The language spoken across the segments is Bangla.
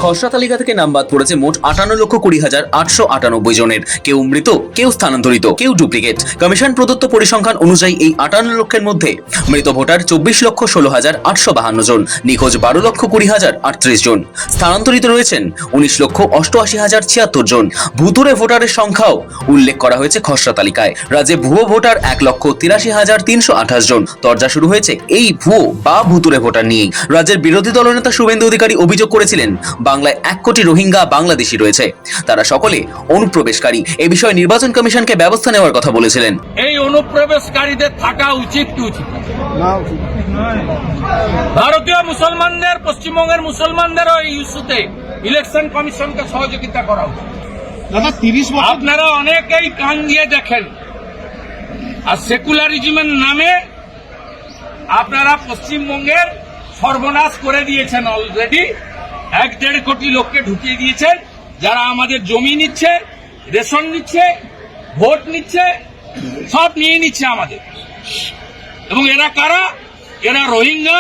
খসড়া তালিকা থেকে নাম বাদ পড়েছে মোট 58,20,898 জনের। কেউ মৃত, কেউ স্থানান্তরিত, কেউ ডুপ্লিকেট। কমিশন প্রদত্ত পরিসংখ্যান অনুযায়ী এই 58 লক্ষের মধ্যে মৃত ভোটার 24,16,852 জন, নিখোঁজ 12,20,038 জন, স্থানান্তরিত রয়েছেন 19,88,076 জন। ভুতুরে ভোটারের সংখ্যাও উল্লেখ করা হয়েছে খসড়া তালিকায়। রাজ্যে ভুয়ো ভোটার 1,83,328 জন। তরজা শুরু হয়েছে এই ভুয়ো বা ভুতুরে ভোটার নিয়ে। রাজ্যের বিরোধী দলনেতা শুভেন্দু অধিকারী অভিযোগ করেছিলেন, বাংলায় 1 কোটি রোহিঙ্গা বাংলাদেশি রয়েছে, তারা সকলে অনুপ্রবেশকারী। এই বিষয়ে নির্বাচন কমিশনকে ব্যবস্থা নেওয়ার কথা বলেছিলেন। এই অনুপ্রবেশকারীদের থাকা উচিত কি উচিত না? ভারতীয় মুসলমানদের, পশ্চিমবঙ্গের মুসলমানদেরও এই ইস্যুতে ইলেকশন কমিশনকে সহযোগিতা করা উচিত। আপনারা অনেকেই কান দিয়ে দেখেন, আর সেকুলারিজমের নামে আপনারা পশ্চিমবঙ্গের সর্বনাশ করে দিয়েছেন। অলরেডি 1-1.5 কোটি লোককে ঢুকিয়ে দিয়েছেন, যারা আমাদের জমি নিচ্ছে, রেশন নিচ্ছে, ভোট নিচ্ছে, সব নিয়ে নিচ্ছে আমাদের। এবং এরা কারা? এরা রোহিঙ্গা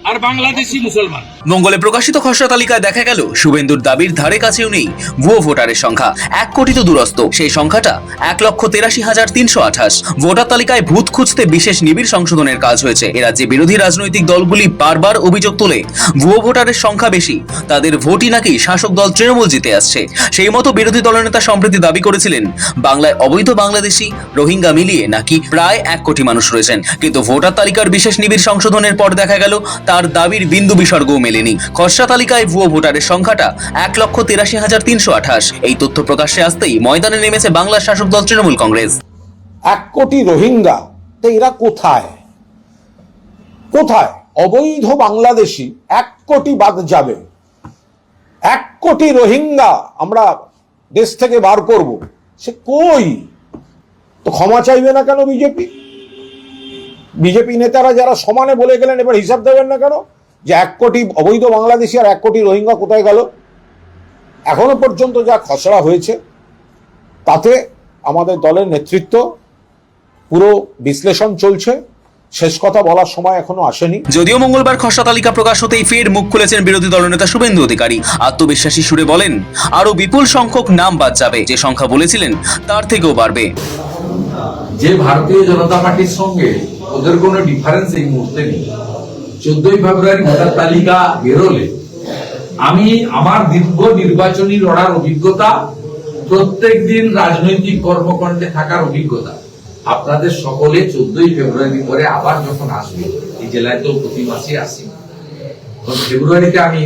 আর বাংলাদেশি মুসলমান। মঙ্গলে প্রকাশিত খসড়া তালিকায় দেখা গেল শুভেন্দুর দাবির ধারে কাছেও নেই ভুয়ো ভোটারের সংখ্যা। 1 কোটি তো দূরস্থ, সেই সংখ্যাটা 1,83,328। ভোটার তালিকায় ভূত খুঁজতে বিশেষ নিবিড় সংশোধনের কাজ হয়েছে। এ রাজ্যে বিরোধী রাজনৈতিক দলগুলি বারবার অভিযোগ তোলে, ভুয়ো ভোটারের সংখ্যা বেশি, তাদের ভোটই নাকি শাসক দল তৃণমূল জিতে আসছে। সেই মতো বিরোধী দলনেতা সম্প্রতি দাবি করেছিলেন, বাংলায় অবৈধ বাংলাদেশি, রোহিঙ্গা মিলিয়ে নাকি প্রায় 1 কোটি মানুষ রয়েছেন। কিন্তু ভোটার তালিকার বিশেষ নিবিড় সংশোধনের পর দেখা গেল তার দাবির বিন্দু বিসর্গও মেলেনি। খসড়া তালিকায় ভুয়ো ভোটারের সংখ্যাটা 1,83,328। এই তথ্য প্রকাশ্যে আসতেই ময়দানে নেমেছে বাংলার শাসক দল তৃণমূল কংগ্রেস। 1 কোটি রোহিঙ্গা, তো এরা কোথায়? অবৈধ বাংলাদেশি 1 কোটি বাদ যাবে, 1 কোটি রোহিঙ্গা আমরা দেশ থেকে বার করব, সে কই? তো ক্ষমা চাইবে না কেন বিজেপি নেতারা যারা সমানে বলে গেলেন, এবার হিসাব দেবেন না কেন যে 1 কোটি অবৈধ বাংলাদেশি আর 1 কোটি রোহিঙ্গা কোথায় গেল? এখনো পর্যন্ত যা খসড়া হয়েছে তাতে আমাদের দলের নেতৃত্ব পুরো বিশ্লেষণ চলছে, শেষ কথা বলার সময় এখনো আসেনি। যদিও মঙ্গলবার খসড়া তালিকা প্রকাশ হতেই ফের মুখ খুলেছেন বিরোধী দলনেতা শুভেন্দু অধিকারী। আত্মবিশ্বাসী সুরে বলেন, আরো বিপুল সংখ্যক নাম বাদ যাবে, যে সংখ্যা বলেছিলেন তার থেকেও বাড়বে। যে ভারতীয় জনতা পার্টির সঙ্গে ওদের কোনো ডিফারেন্স এই মুহূর্তে নেই। 14ই ফেব্রুয়ারি ভোটার তালিকা বেরোলে আমি আমার দীর্ঘ নির্বাচনী লড়ার অভিজ্ঞতা, প্রত্যেক দিন রাজনৈতিক কর্মকাণ্ডে থাকার অভিজ্ঞতা, আপনাদের সকলে 14ই ফেব্রুয়ারি পরে আবার যখন আসবে, এই জেলায় তো প্রতি মাসে আসি, ফেব্রুয়ারিতে আমি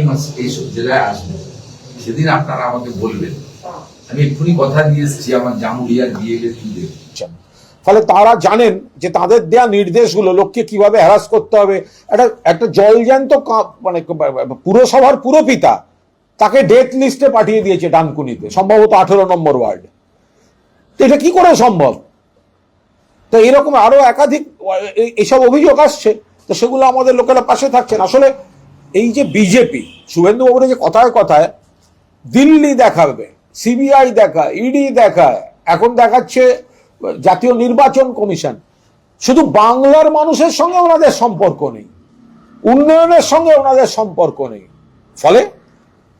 এই সব জেলায় আসবো, সেদিন আপনারা আমাকে বলবেন। আমি এক্ষুনি কথা দিয়ে এসেছি, আমার জামুরিয়া দিয়ে তুলে। ফলে তারা জানেন যে তাদের দেয়া নির্দেশগুলো লোককে কিভাবে হ্যারাস করতে হবে। একটা জলজ্যান্ত মানে পুরসভার পুরপিতা তাকে ডেথ লিস্টে পাঠিয়ে দিয়েছে ডানকুনিতে, সম্ভবত 18 নম্বর ওয়ার্ড। তো এটা কি করে সম্ভব? তো এরকম আরো একাধিক এইসব অভিযোগ আসছে, তো সেগুলো আমাদের লোকেরা পাশে থাকছেন। আসলে এই যে বিজেপি, শুভেন্দু বাবুর যে কথায় কথায় দিল্লি দেখাবে, সিবিআই দেখায়, ইডি দেখায়, এখন দেখাচ্ছে জাতীয় নির্বাচন কমিশন, শুধু বাংলার মানুষের সঙ্গে ওনাদের সম্পর্ক নেই, উন্নয়নের সঙ্গে ওনাদের সম্পর্ক নেই। ফলে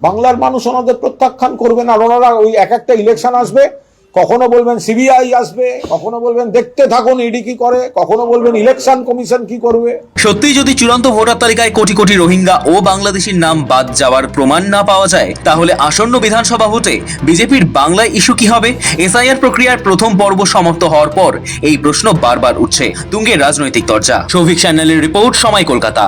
বাংলার মানুষ ওনাদের প্রত্যাখ্যান করবেন। আর ওনারা ওই একটা ইলেকশন আসবে, কখনো বলবেন সিবিআই আসবে, কখনো বলবেন দেখতে থাকুন ইডি কি করে, কখনো বলবেন ইলেকশন কমিশন কি করবে। সত্যি যদি চূড়ান্ত ভোটার তালিকায় কোটি কোটি রোহিঙ্গা ও বাংলাদেশির নাম বাদ যাওয়ার প্রমাণ না পাওয়া যায়, তাহলে আসন্ন বিধানসভা ভোটে বিজেপির বাংলায় ইস্যু কি হবে? এসআইআর প্রক্রিয়ার প্রথম পর্ব সমাপ্ত হওয়ার পর এই প্রশ্ন বারবার উঠছে। তুঙ্গে রাজনৈতিক চর্চা। সৌভিক সান্যালের রিপোর্ট, সময়, কলকাতা।